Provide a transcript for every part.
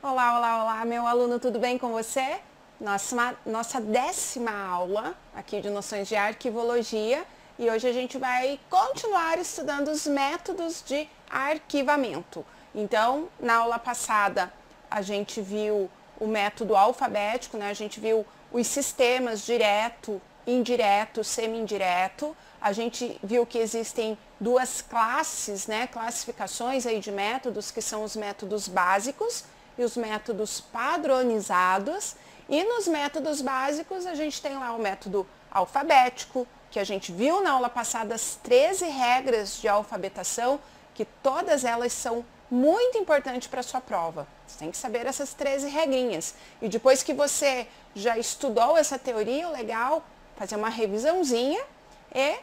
Olá, olá, olá, meu aluno, tudo bem com você? Nossa 10ª aula aqui de noções de arquivologia e hoje a gente vai continuar estudando os métodos de arquivamento. Então, na aula passada a gente viu o método alfabético, né? A gente viu os sistemas direto, indireto, semi-indireto. A gente viu que existem duas classes, né? Classificações aí de métodos, que são os métodos básicos e os métodos padronizados. E nos métodos básicos a gente tem lá o método alfabético, que a gente viu na aula passada as 13 regras de alfabetação, que todas elas são muito importantes para a sua prova. Você tem que saber essas 13 regrinhas. E depois que você já estudou essa teoria, o legal é fazer uma revisãozinha e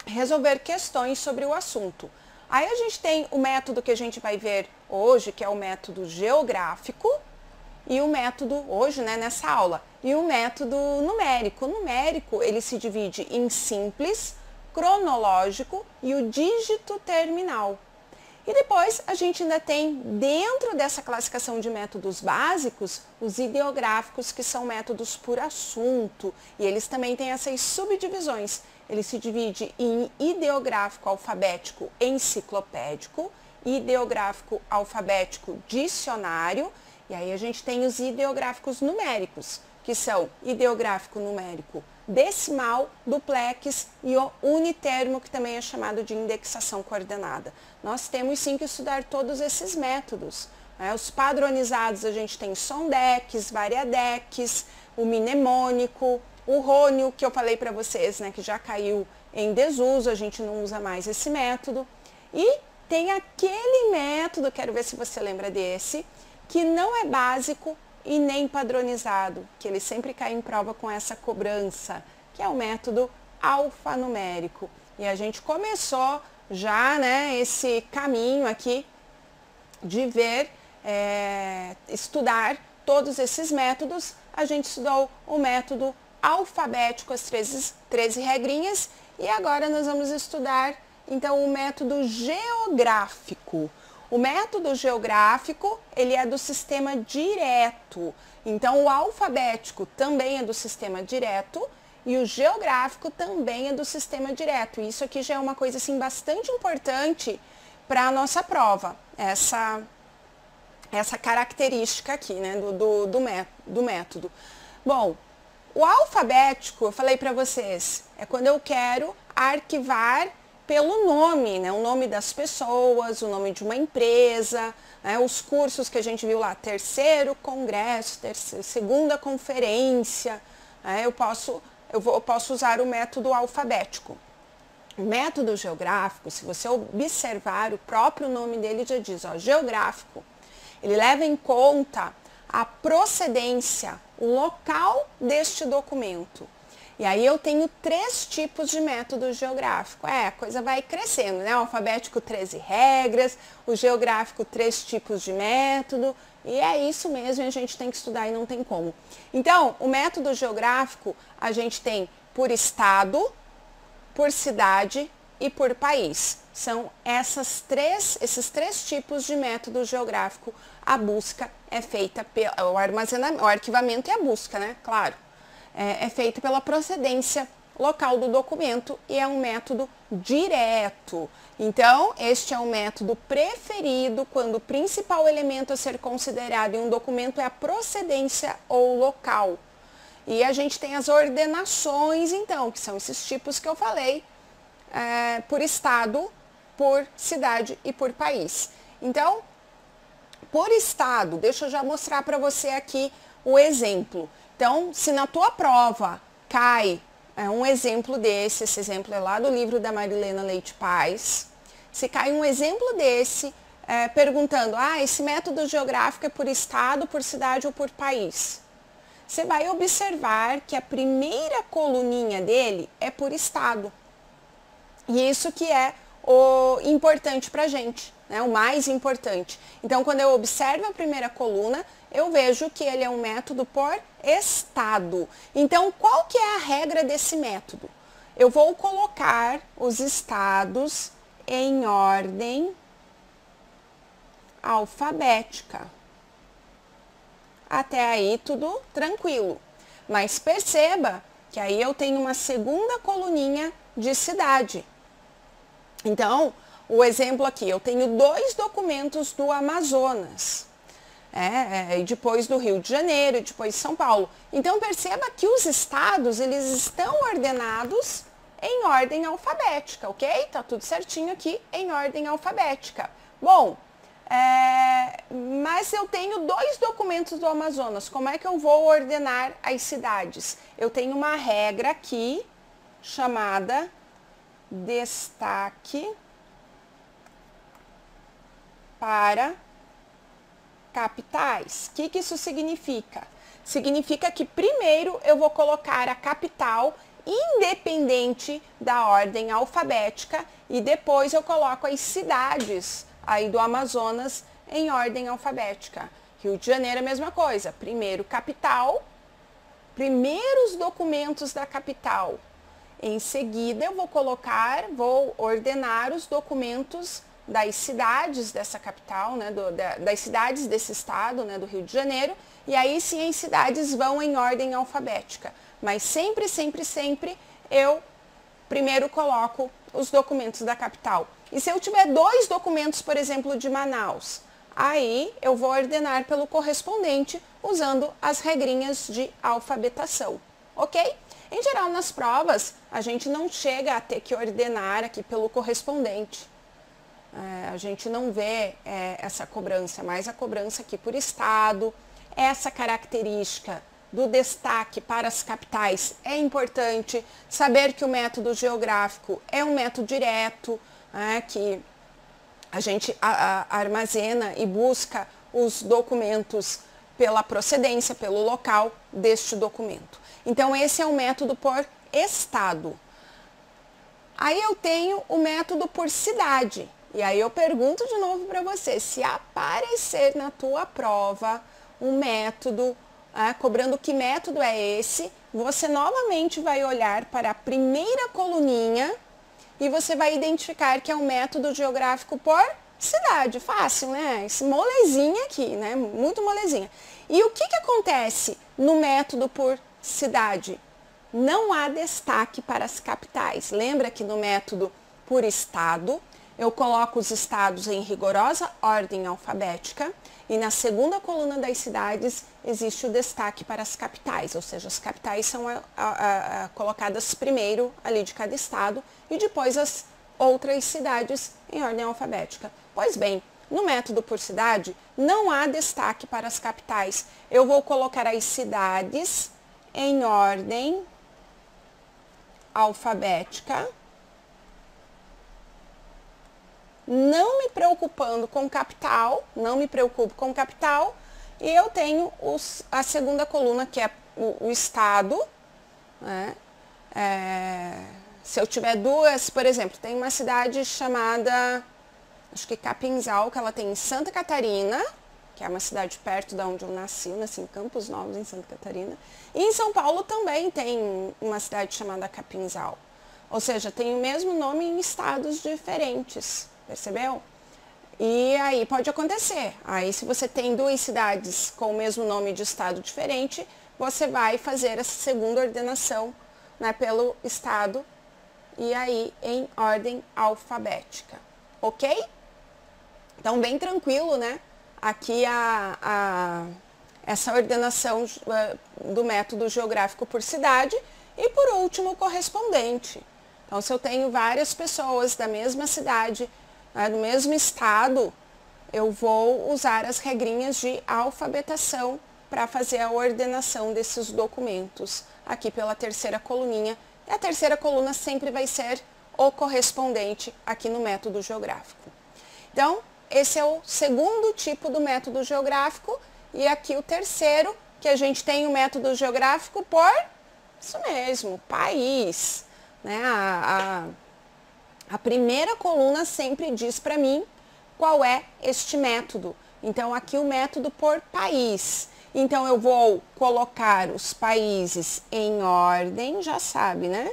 resolver questões sobre o assunto. Aí a gente tem o método que a gente vai ver hoje, que é o método geográfico, e o método, hoje, né, nessa aula, e o método numérico. O numérico, ele se divide em simples, cronológico e o dígito terminal. E depois a gente ainda tem, dentro dessa classificação de métodos básicos, os ideográficos, que são métodos por assunto, e eles também têm essas subdivisões. Ele se divide em ideográfico alfabético enciclopédico, ideográfico alfabético dicionário, e aí a gente tem os ideográficos numéricos, que são ideográfico numérico decimal, duplex e o unitermo, que também é chamado de indexação coordenada. Nós temos sim que estudar todos esses métodos. Os padronizados a gente tem Sondex, Variadex, o mnemônico, o rônio, que eu falei para vocês, né, que já caiu em desuso, a gente não usa mais esse método. E tem aquele método, quero ver se você lembra desse, que não é básico e nem padronizado, que ele sempre cai em prova com essa cobrança, que é o método alfanumérico. E a gente começou já, né, esse caminho aqui de ver, estudar todos esses métodos. A gente estudou o método alfabético, as 13 regrinhas, e agora nós vamos estudar então o método geográfico. O método geográfico, ele é do sistema direto. Então, o alfabético também é do sistema direto e o geográfico também é do sistema direto. Isso aqui já é uma coisa assim bastante importante para a nossa prova, essa característica aqui, né, do método. Bom, o alfabético, eu falei para vocês, é quando eu quero arquivar pelo nome, né? O nome das pessoas, o nome de uma empresa, né? Os cursos que a gente viu lá, terceiro congresso, segunda conferência, né? Eu posso usar o método alfabético. O método geográfico, se você observar, o próprio nome dele já diz, ó, geográfico, ele leva em conta a procedência, o local deste documento. E aí eu tenho 3 tipos de método geográfico. A coisa vai crescendo, né? O alfabético, 13 regras, o geográfico, 3 tipos de método. E é isso mesmo, a gente tem que estudar e não tem como. Então, o método geográfico, a gente tem por estado, por cidade e por país. São esses três tipos de método geográfico. A busca é feita pelo armazenamento, o arquivamento e a busca, né? Claro. É feito pela procedência local do documento e é um método direto. Então, este é um método preferido quando o principal elemento a ser considerado em um documento é a procedência ou local. E a gente tem as ordenações, então, que são esses tipos que eu falei, por estado, por cidade e por país. Então, por estado, deixa eu já mostrar para você aqui o exemplo. Então, se na tua prova cai um exemplo desse, esse exemplo é lá do livro da Marilena Leite Paz, se cai um exemplo desse, perguntando, esse método geográfico é por estado, por cidade ou por país? Você vai observar que a primeira coluninha dele é por estado. E isso que é o importante para a gente, né? O mais importante. Então, quando eu observo a primeira coluna, eu vejo que ele é um método por estado. Então, qual que é a regra desse método? Eu vou colocar os estados em ordem alfabética. Até aí tudo tranquilo. Mas perceba que aí eu tenho uma segunda coluninha de cidade. Então, o exemplo aqui, eu tenho 2 documentos do Amazonas. E depois do Rio de Janeiro, e depois de São Paulo. Então, perceba que os estados, eles estão ordenados em ordem alfabética, ok? Tá tudo certinho aqui em ordem alfabética. Bom, mas eu tenho 2 documentos do Amazonas. Como é que eu vou ordenar as cidades? Eu tenho uma regra aqui chamada destaque para capitais. O que isso significa? Significa que primeiro eu vou colocar a capital independente da ordem alfabética e depois eu coloco as cidades aí do Amazonas em ordem alfabética. Rio de Janeiro é a mesma coisa. Primeiro capital, primeiros documentos da capital. Em seguida eu vou ordenar os documentos das cidades dessa capital, né, das cidades desse estado, né, do Rio de Janeiro, e aí sim as cidades vão em ordem alfabética. Mas sempre, sempre, sempre eu primeiro coloco os documentos da capital. E se eu tiver 2 documentos, por exemplo, de Manaus, aí eu vou ordenar pelo correspondente usando as regrinhas de alfabetação, ok? Em geral, nas provas, a gente não chega a ter que ordenar aqui pelo correspondente. A gente não vê essa cobrança, mas a cobrança aqui por estado, essa característica do destaque para as capitais é importante. Saber que o método geográfico é um método direto, que a gente armazena e busca os documentos pela procedência, pelo local deste documento. Então, esse é o método por estado. Aí eu tenho o método por cidade. E aí eu pergunto de novo para você, se aparecer na tua prova um método, cobrando que método é esse, você novamente vai olhar para a primeira coluninha e você vai identificar que é um método geográfico por cidade. Fácil, né? Esse molezinha aqui, né? Muito molezinha. E o que acontece no método por cidade? Não há destaque para as capitais. Lembra que no método por estado, eu coloco os estados em rigorosa ordem alfabética e na segunda coluna das cidades existe o destaque para as capitais, ou seja, as capitais são colocadas primeiro ali de cada estado e depois as outras cidades em ordem alfabética. Pois bem, no método por cidade não há destaque para as capitais. Eu vou colocar as cidades em ordem alfabética, não me preocupando com capital, não me preocupo com capital, e eu tenho a segunda coluna, que é o estado, né? Se eu tiver 2, por exemplo, tem uma cidade chamada, acho que Capinzal, que ela tem em Santa Catarina, que é uma cidade perto de onde eu nasci em Campos Novos, em Santa Catarina, e em São Paulo também tem uma cidade chamada Capinzal, ou seja, tem o mesmo nome em estados diferentes. Percebeu? E aí pode acontecer. Aí se você tem 2 cidades com o mesmo nome de estado diferente, você vai fazer essa segunda ordenação, né, pelo estado e aí em ordem alfabética. Ok? Então bem tranquilo, né? Aqui essa ordenação do método geográfico por cidade e por último o correspondente. Então se eu tenho várias pessoas da mesma cidade, no mesmo estado, eu vou usar as regrinhas de alfabetação para fazer a ordenação desses documentos aqui pela terceira coluninha. E a terceira coluna sempre vai ser o correspondente aqui no método geográfico. Então, esse é o segundo tipo do método geográfico e aqui o terceiro, que a gente tem o método geográfico por, isso mesmo, país, né? A primeira coluna sempre diz para mim qual é este método. Então, aqui o método por país. Então, eu vou colocar os países em ordem, já sabe, né?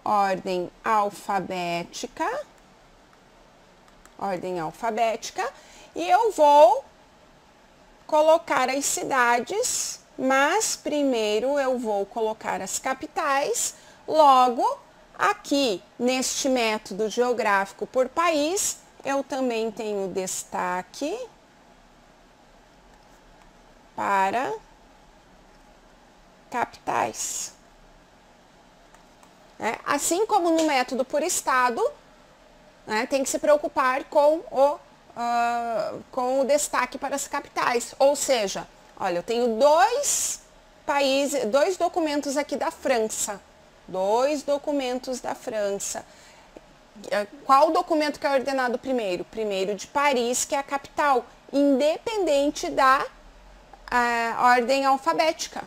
Ordem alfabética. Ordem alfabética. E eu vou colocar as cidades, mas primeiro eu vou colocar as capitais. Logo, aqui neste método geográfico por país, eu também tenho destaque para capitais. Assim como no método por estado, tem que se preocupar com o destaque para as capitais. Ou seja, olha, eu tenho dois documentos aqui da França. Dois documentos da França. Qual documento que é ordenado primeiro? Primeiro de Paris, que é a capital, independente da ordem alfabética.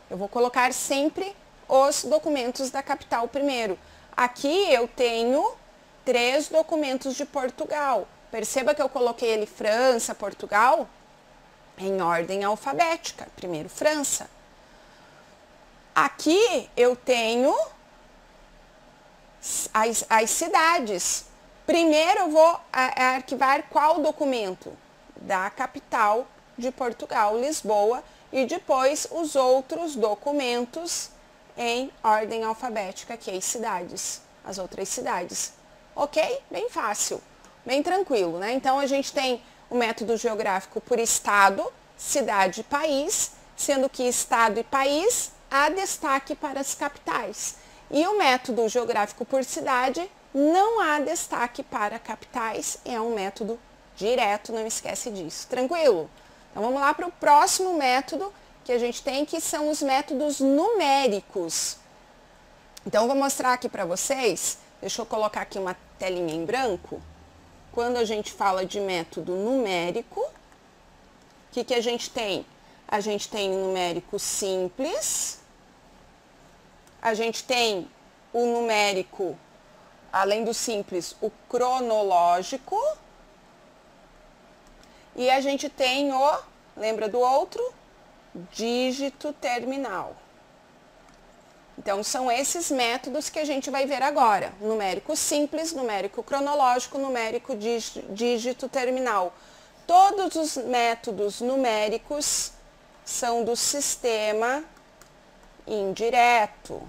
Eu vou colocar sempre os documentos da capital primeiro. Aqui eu tenho 3 documentos de Portugal. Perceba que eu coloquei ele França, Portugal, em ordem alfabética. Primeiro França. Aqui eu tenho as cidades. Primeiro eu vou arquivar qual documento? Da capital de Portugal, Lisboa, e depois os outros documentos em ordem alfabética, que é as outras cidades. Ok? Bem fácil, bem tranquilo, né? Então a gente tem o método geográfico por estado, cidade e país, sendo que estado e país há destaque para as capitais. E o método geográfico por cidade não há destaque para capitais, é um método direto, não esquece disso. Tranquilo? Então vamos lá para o próximo método que a gente tem, que são os métodos numéricos. Então eu vou mostrar aqui para vocês, deixa eu colocar aqui uma telinha em branco. Quando a gente fala de método numérico, o que a gente tem? A gente tem o numérico simples, a gente tem o numérico, além do simples, o cronológico, e a gente tem lembra do outro? Dígito terminal. Então, são esses métodos que a gente vai ver agora. Numérico simples, numérico cronológico, numérico dígito terminal. Todos os métodos numéricos são do sistema indireto.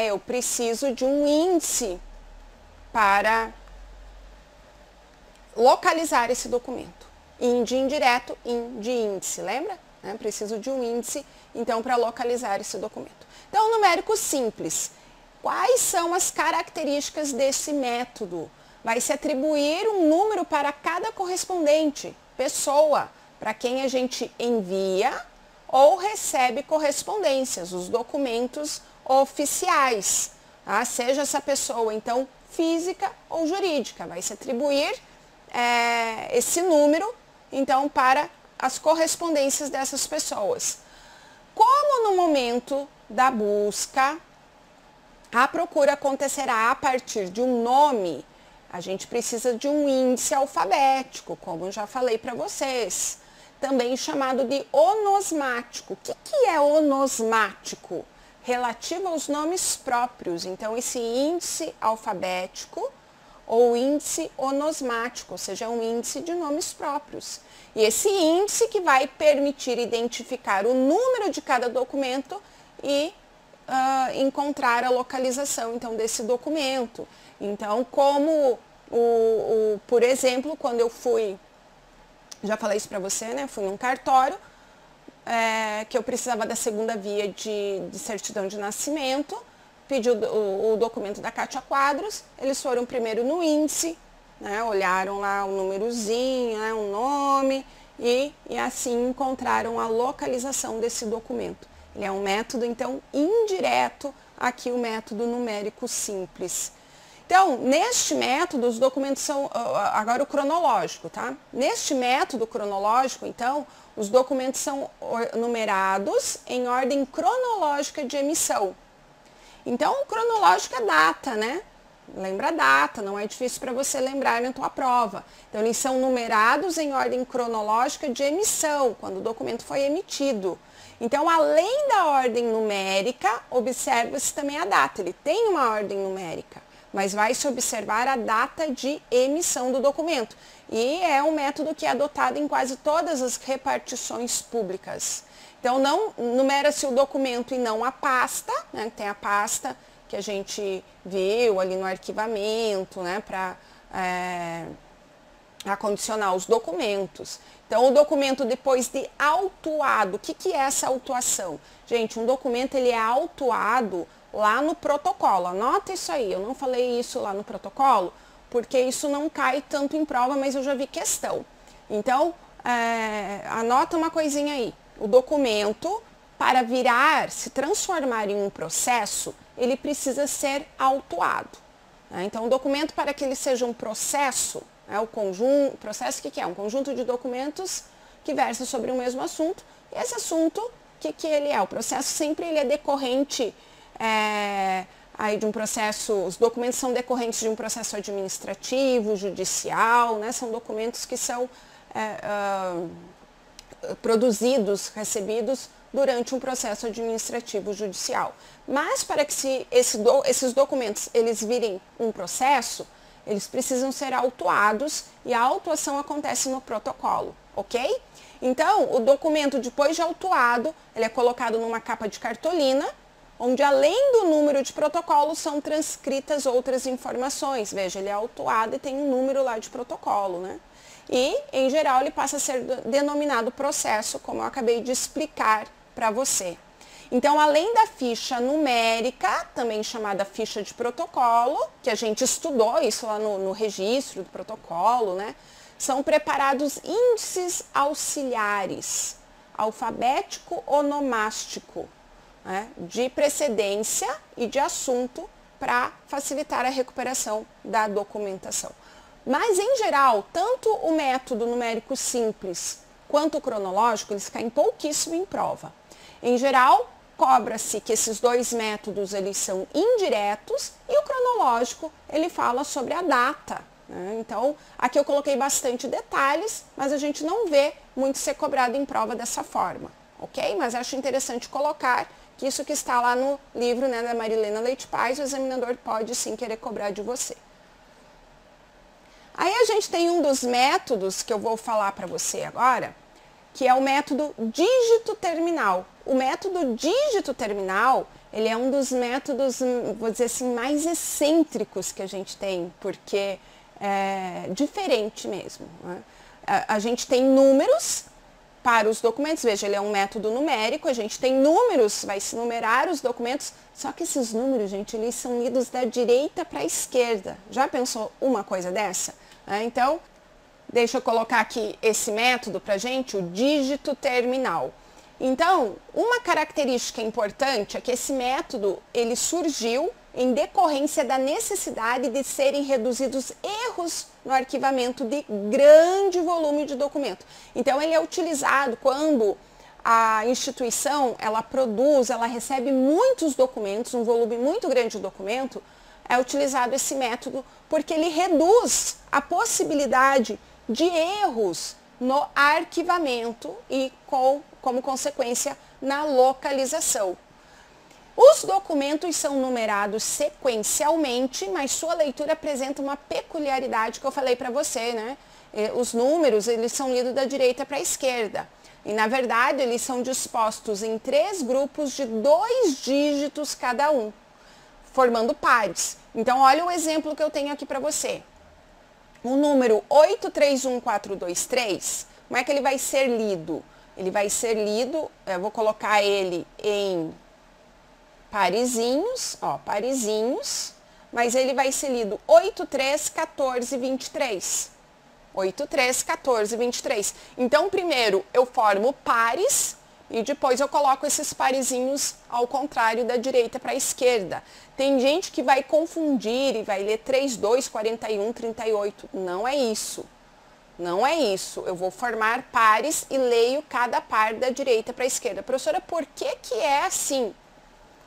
Eu preciso de um índice para localizar esse documento. De indireto, de índice, lembra? Preciso de um índice, então, para localizar esse documento. Então, numérico simples. Quais são as características desse método? Vai se atribuir um número para cada correspondente, pessoa, para quem a gente envia ou recebe correspondências, os documentos oficiais. Seja essa pessoa, então, física ou jurídica. Vai se atribuir esse número, então, para as correspondências dessas pessoas. Como no momento da busca, a procura acontecerá a partir de um nome, a gente precisa de um índice alfabético, como eu já falei para vocês, também chamado de onosmático. O que é onosmático? Relativo aos nomes próprios. Então, esse índice alfabético ou índice onosmático, ou seja, um índice de nomes próprios. E esse índice que vai permitir identificar o número de cada documento e encontrar a localização, então, desse documento. Então, como, por exemplo, quando eu fui, já falei isso para você, né? Fui num cartório, que eu precisava da segunda via de certidão de nascimento, pedi o documento da Cátia Quadros, eles foram primeiro no índice, olharam lá o númerozinho, o nome, e assim encontraram a localização desse documento. Ele é um método, então, indireto, aqui o método numérico simples. Então, neste método, os documentos são, agora o cronológico, tá? Neste método cronológico, então, os documentos são numerados em ordem cronológica de emissão. Então, o cronológico é data, né? Lembra a data, não é difícil para você lembrar na tua prova. Então, eles são numerados em ordem cronológica de emissão, quando o documento foi emitido. Então, além da ordem numérica, observa-se também a data. Ele tem uma ordem numérica, mas vai se observar a data de emissão do documento. E é um método que é adotado em quase todas as repartições públicas. Então, não numera-se o documento e não a pasta, né? Tem a pasta que a gente viu ali no arquivamento, né? Para acondicionar os documentos. Então, o documento depois de autuado, o que é essa autuação? Gente, um documento ele é autuado lá no protocolo. Anota isso aí, eu não falei isso lá no protocolo, porque isso não cai tanto em prova, mas eu já vi questão. Então, anota uma coisinha aí. O documento, para se transformar em um processo, ele precisa ser autuado. Né? Então, o documento, para que ele seja um processo, o processo que é? Um conjunto de documentos que versam sobre o mesmo assunto. E esse assunto, o que ele é? O processo sempre ele é decorrente aí de um processo, os documentos são decorrentes de um processo administrativo, judicial, né? São documentos que são produzidos, recebidos durante um processo administrativo judicial. Mas para que esses documentos eles virem um processo, eles precisam ser autuados e a autuação acontece no protocolo, ok? Então, o documento, depois de autuado, ele é colocado numa capa de cartolina, onde além do número de protocolo são transcritas outras informações. Veja, ele é autuado e tem um número lá de protocolo, né? E, em geral, ele passa a ser denominado processo, como eu acabei de explicar para você. Então, além da ficha numérica, também chamada ficha de protocolo, que a gente estudou isso lá no registro do protocolo, né? São preparados índices auxiliares, alfabético onomástico, né? De precedência e de assunto para facilitar a recuperação da documentação. Mas, em geral, tanto o método numérico simples quanto o cronológico, eles caem pouquíssimo em prova. Em geral, cobra-se que esses dois métodos eles são indiretos e o cronológico ele fala sobre a data. Né? Então, aqui eu coloquei bastante detalhes, mas a gente não vê muito ser cobrado em prova dessa forma, ok? Mas acho interessante colocar que isso que está lá no livro, né, da Marilena Leite Paz, o examinador pode sim querer cobrar de você. Aí a gente tem um dos métodos que eu vou falar para você agora, que é o método dígito terminal. O método dígito terminal, ele é um dos métodos, vou dizer assim, mais excêntricos que a gente tem, porque é diferente mesmo. Né? A gente tem números para os documentos, veja, ele é um método numérico, a gente tem números, vai se numerar os documentos, só que esses números, gente, eles são lidos da direita para a esquerda. Já pensou uma coisa dessa? Então, deixa eu colocar aqui esse método para a gente, o dígito terminal. Então, uma característica importante é que esse método, ele surgiu em decorrência da necessidade de serem reduzidos erros no arquivamento de grande volume de documento. Então, ele é utilizado quando a instituição, ela recebe muitos documentos, um volume muito grande de documento, é utilizado esse método porque ele reduz a possibilidade de erros no arquivamento e como consequência na localização. Os documentos são numerados sequencialmente, mas sua leitura apresenta uma peculiaridade que eu falei para você, né? Os números, eles são lidos da direita para a esquerda. E, na verdade, eles são dispostos em 3 grupos de 2 dígitos cada um, formando pares. Então, olha o exemplo que eu tenho aqui para você. O número 831423, como é que ele vai ser lido? Ele vai ser lido, eu vou colocar ele em parezinhos, ó, parezinhos, mas ele vai ser lido 831423. 831423. Então, primeiro eu formo pares e depois eu coloco esses parezinhos ao contrário da direita para a esquerda. Tem gente que vai confundir e vai ler 324138. Não é isso. Não é isso. Eu vou formar pares e leio cada par da direita para a esquerda. Professora, por que que é assim?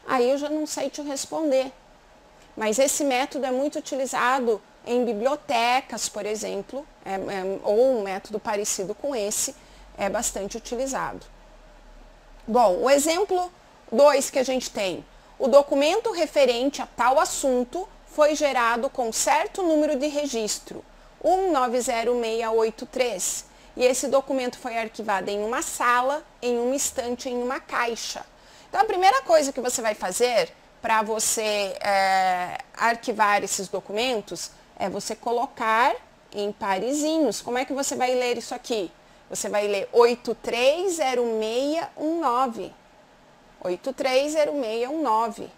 Aí eu já não sei te responder. Mas esse método é muito utilizado em bibliotecas, por exemplo, ou um método parecido com esse é bastante utilizado. Bom, o exemplo 2 que a gente tem, o documento referente a tal assunto foi gerado com certo número de registro, 190683, e esse documento foi arquivado em uma sala, em uma estante, em uma caixa. Então, a primeira coisa que você vai fazer para você arquivar esses documentos é você colocar em parezinhos. Como é que você vai ler isso aqui? Você vai ler 830619. 830619.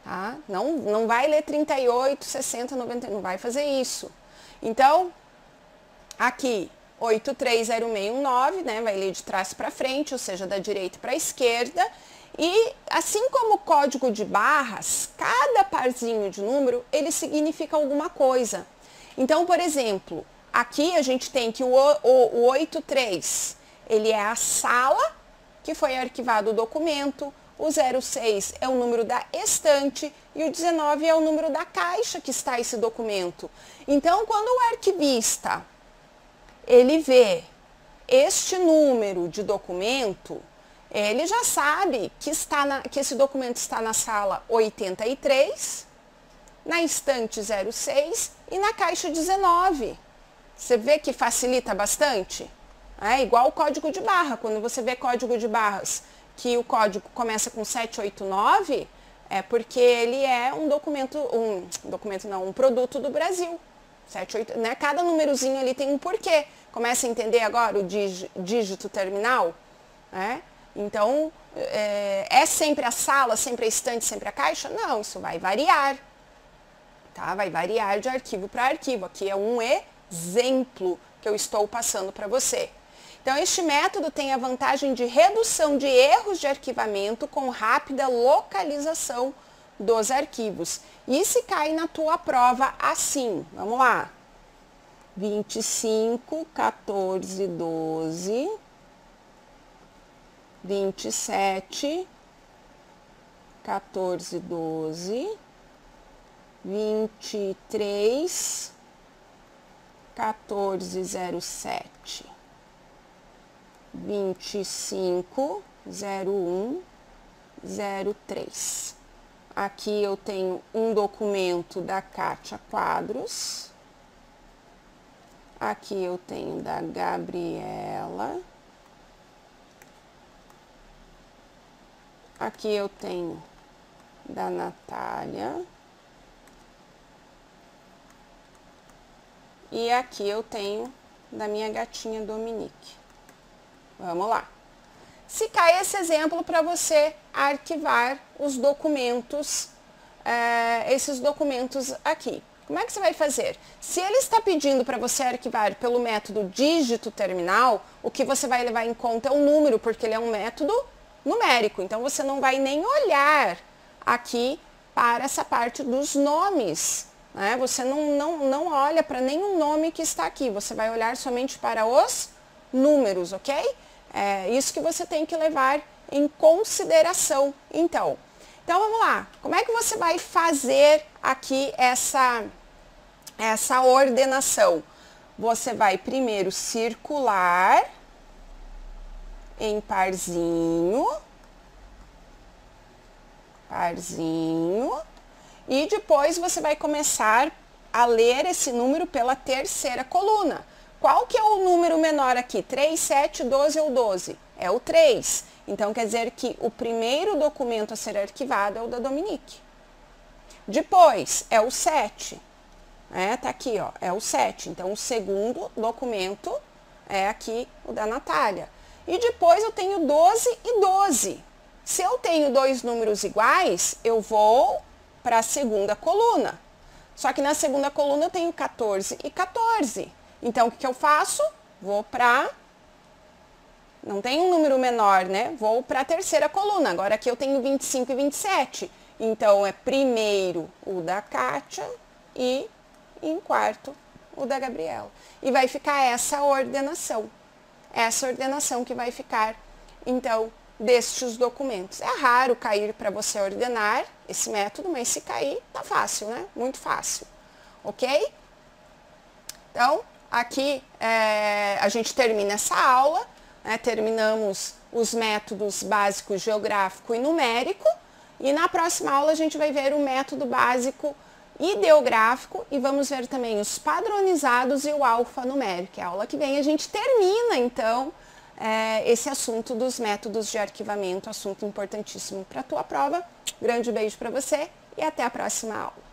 Tá? Não vai ler 38, 60, 90, não vai fazer isso. Então, aqui, 830619, né? Vai ler de trás para frente, ou seja, da direita para a esquerda. E assim como o código de barras, cada parzinho de número, ele significa alguma coisa. Então, por exemplo, aqui a gente tem que o 83, ele é a sala que foi arquivado o documento, o 06 é o número da estante e o 19 é o número da caixa que está esse documento. Então, quando o arquivista, ele vê este número de documento, ele já sabe que esse documento está na sala 83, na estante 06 e na caixa 19. Você vê que facilita bastante? É igual o código de barra. Quando você vê código de barras que o código começa com 789, é porque ele é um produto do Brasil. 78, né? Cada númerozinho ali tem um porquê. Começa a entender agora o dígito terminal? Então, é sempre a sala, sempre a estante, sempre a caixa? Não, isso vai variar. Tá? Vai variar de arquivo para arquivo. Aqui é um exemplo que eu estou passando para você. Então, este método tem a vantagem de redução de erros de arquivamento com rápida localização dos arquivos. E se cai na tua prova assim, vamos lá. 25, 14, 12, 27, 14, 12, 23, 14, 07, 25, 01, 03. Aqui eu tenho um documento da Kátia Quadros. Aqui eu tenho da Gabriela. Aqui eu tenho da Natália. E aqui eu tenho da minha gatinha Dominique. Vamos lá. Se cai esse exemplo para você arquivar os documentos, esses documentos aqui. Como é que você vai fazer? Se ele está pedindo para você arquivar pelo método dígito terminal, o que você vai levar em conta é o número, porque ele é um método numérico. Então, você não vai nem olhar aqui para essa parte dos nomes. Né? Você não olha para nenhum nome que está aqui. Você vai olhar somente para os números, ok? É isso que você tem que levar em consideração. Então vamos lá. Como é que você vai fazer aqui essa ordenação? Você vai primeiro circular em parzinho, e depois você vai começar a ler esse número pela terceira coluna. Qual que é o número menor aqui? 3, 7, 12 ou 12? É o 3. Então, quer dizer que o primeiro documento a ser arquivado é o da Dominique. Depois, é o 7. Tá aqui, ó, é o 7. Então, o segundo documento é aqui o da Natália. E depois eu tenho 12 e 12. Se eu tenho dois números iguais, eu vou para a segunda coluna. Só que na segunda coluna eu tenho 14 e 14. Então, o que eu faço? Vou para... Não tem um número menor, né? Vou para a terceira coluna. Agora aqui eu tenho 25 e 27. Então, é primeiro o da Kátia e em quarto o da Gabriela. E vai ficar essa ordenação. Essa ordenação que vai ficar, então, destes documentos. É raro cair para você ordenar esse método, mas se cair, tá fácil, né? Muito fácil. Ok? Então, aqui a gente termina essa aula, né? Terminamos os métodos básico, geográfico e numérico, e na próxima aula a gente vai ver o método básico ideográfico e vamos ver também os padronizados e o alfanumérico. Que a aula que vem a gente termina, então, esse assunto dos métodos de arquivamento, assunto importantíssimo para a tua prova. Grande beijo para você e até a próxima aula.